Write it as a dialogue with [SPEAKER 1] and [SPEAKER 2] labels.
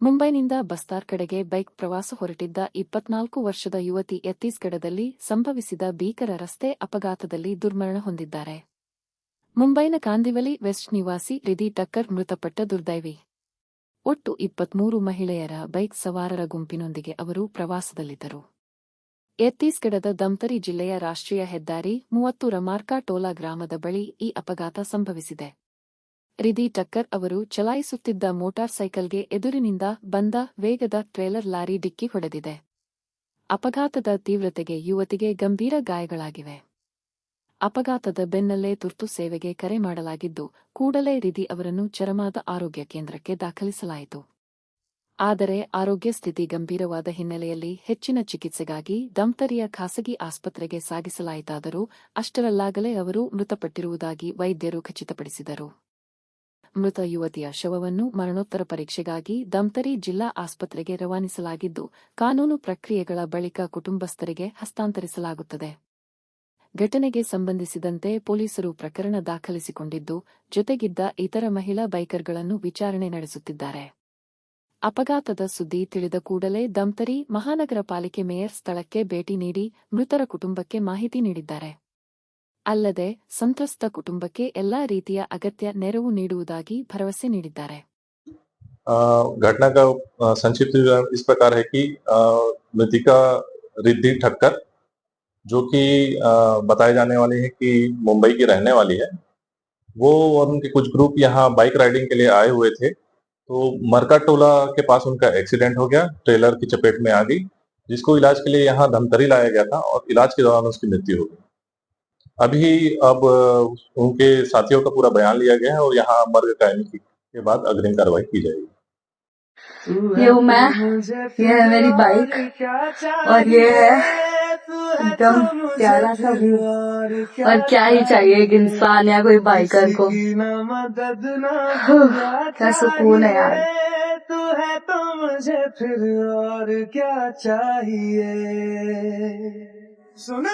[SPEAKER 1] ಮುಂಬೈನಿಂದ ಬಸ್ತಾರ್ ಕಡೆಗೆ ಬೈಕ್ ಪ್ರವಾಸ ಹೊರಟಿದ್ದ 24 ವರ್ಷದ ಯುವತಿ ಛತ್ತೀಸ್ಗಢದಲ್ಲಿ ಸಂಭವಿಸಿದ ಭೀಕರ ರಸ್ತೆ ಅಪಘಾತದಲ್ಲಿ ದುರ್ಮರಣ ಹೊಂದಿದ್ದಾರೆ. ಮುಂಬೈನ ಕಾಂದಿವಲಿ ವೆಸ್ಟ್ ನಿವಾಸಿ ರಿಧಿ ಟಕ್ಕರ್ ಮೃತಪಟ್ಟ ದುರ್ದೈವಿ. ಒಟ್ಟು 23 ಮಹಿಳೆಯರ ಬೈಕ್ ಸವಾರರ ಗುಂಪಿನೊಂದಿಗೆ ಅವರು ಪ್ರವಾಸದಲ್ಲಿದ್ದರು. ಛತ್ತೀಸ್ಗಢದ ಧಮ್ತರಿ ಜಿಲ್ಲೆಯ ರಾಷ್ಟ್ರೀಯ ಹೆದ್ದಾರಿ 30ರ ಮಾರ್ಕಾ ಟೋಲಾ ಗ್ರಾಮದ ಬಳಿ ಈ ಅಪಘಾತ ಸಂಭವಿಸಿದೆ. ರಿಧಿ ಟಕ್ಕರ್ ಅವರು ಚಲಾಯಿಸುತ್ತಿದ್ದ ಮೋಟಾರ್ ಸೈಕಲ್ಗೆ ಎದುರಿನಿಂದ ಬಂದ ವೇಗದ ಟ್ರೇಲರ್ ಲಾರಿ ಡಿಕ್ಕಿ ಹೊಡೆದಿದೆ. ಅಪಘಾತದ ತೀವ್ರತೆಗೆ ಯುವತಿಗೆ ಗಂಭೀರ ಗಾಯಗಳಾಗಿವೆ. ಅಪಘಾತದ ಬೆನ್ನಲ್ಲೇ ತುರ್ತು ಸೇವೆಗೆ ಕರೆ ಮಾಡಲಾಗಿದ್ದು, ಕೂಡಲೇ ರಿಧಿ ಅವರನ್ನು ಚರಮಾದ ಆರೋಗ್ಯ ಕೇಂದ್ರಕ್ಕೆ ದಾಖಲಿಸಲಾಯಿತು. ಆದರೆ ಆರೋಗ್ಯ ಸ್ಥಿತಿ ಗಂಭೀರವಾದ ಹಿನ್ನೆಲೆಯಲ್ಲಿ ಹೆಚ್ಚಿನ ಚಿಕಿತ್ಸೆಗಾಗಿ ಧಮ್ತರಿಯ ಖಾಸಗಿ ಆಸ್ಪತ್ರೆಗೆ ಸಾಗಿಸಲಾಯಿತಾದರೂ ಅಷ್ಟರಲ್ಲಾಗಲೇ ಅವರು ಮೃತಪಟ್ಟಿರುವುದಾಗಿ ವೈದ್ಯರು ಖಚಿತಪಡಿಸಿದರು. ಮೃತ ಯುವತಿಯ ಶವವನ್ನು ಮರಣೋತ್ತರ ಪರೀಕ್ಷೆಗಾಗಿ ಧಮ್ತರಿ ಜಿಲ್ಲಾ ಆಸ್ಪತ್ರೆಗೆ ರವಾನಿಸಲಾಗಿದ್ದು, ಕಾನೂನು ಪ್ರಕ್ರಿಯೆಗಳ ಬಳಿಕ ಕುಟುಂಬಸ್ಥರಿಗೆ ಹಸ್ತಾಂತರಿಸಲಾಗುತ್ತದೆ. ಘಟನೆಗೆ ಸಂಬಂಧಿಸಿದಂತೆ ಪೊಲೀಸರು ಪ್ರಕರಣ ದಾಖಲಿಸಿಕೊಂಡಿದ್ದು, ಜೊತೆಗಿದ್ದ ಇತರ ಮಹಿಳಾ ಬೈಕರ್ಗಳನ್ನು ವಿಚಾರಣೆ ನಡೆಸುತ್ತಿದ್ದಾರೆ. ಅಪಘಾತದ ಸುದ್ದಿ ತಿಳಿದ ಕೂಡಲೇ ಧಮ್ತರಿ ಮಹಾನಗರ ಪಾಲಿಕೆ ಮೇಯರ್ ಸ್ಥಳಕ್ಕೆ ಭೇಟಿ ನೀಡಿ ಮೃತರ ಕುಟುಂಬಕ್ಕೆ ಮಾಹಿತಿ ನೀಡಿದ್ದಾರೆ. ಅಲ್ಲದೆ ಸಂತ್ರಸ್ತ ಕುಟುಂಬಕ್ಕೆ ಎಲ್ಲಾ ರೀತಿಯ ಅಗತ್ಯ ನೆರವು ನೀಡುವುದಾಗಿ ಭರವಸೆ ನೀಡಿದ್ದಾರೆ.
[SPEAKER 2] घटना का संक्षिप्त विवरण इस प्रकार है कि मृतिका रिद्धि ठक्कर जो कि बताए जाने वाली है कि मुंबई की रहने वाली है, वो और उनके कुछ ग्रुप यहाँ बाइक राइडिंग के लिए आए हुए थे। तो मरका टोला के पास उनका एक्सीडेंट हो गया, ट्रेलर की चपेट में आ गई, जिसको इलाज के लिए यहाँ धमतरी लाया गया था और इलाज के दौरान उसकी मृत्यु हो गई। अभी अब उनके साथियों का पूरा बयान लिया गया है और यहाँ मर्ग कायमी के बाद अग्रिम कार्रवाई की जाएगी।
[SPEAKER 3] ये हूँ मैं, ये है मेरी बाइक और ये है एकदम प्यारा सा व्यू। और क्या ही चाहिए एक इंसान या कोई बाइकर को। क्या सुकून है यार।
[SPEAKER 4] तू है तो मुझे फिर और क्या चाहिए। सुन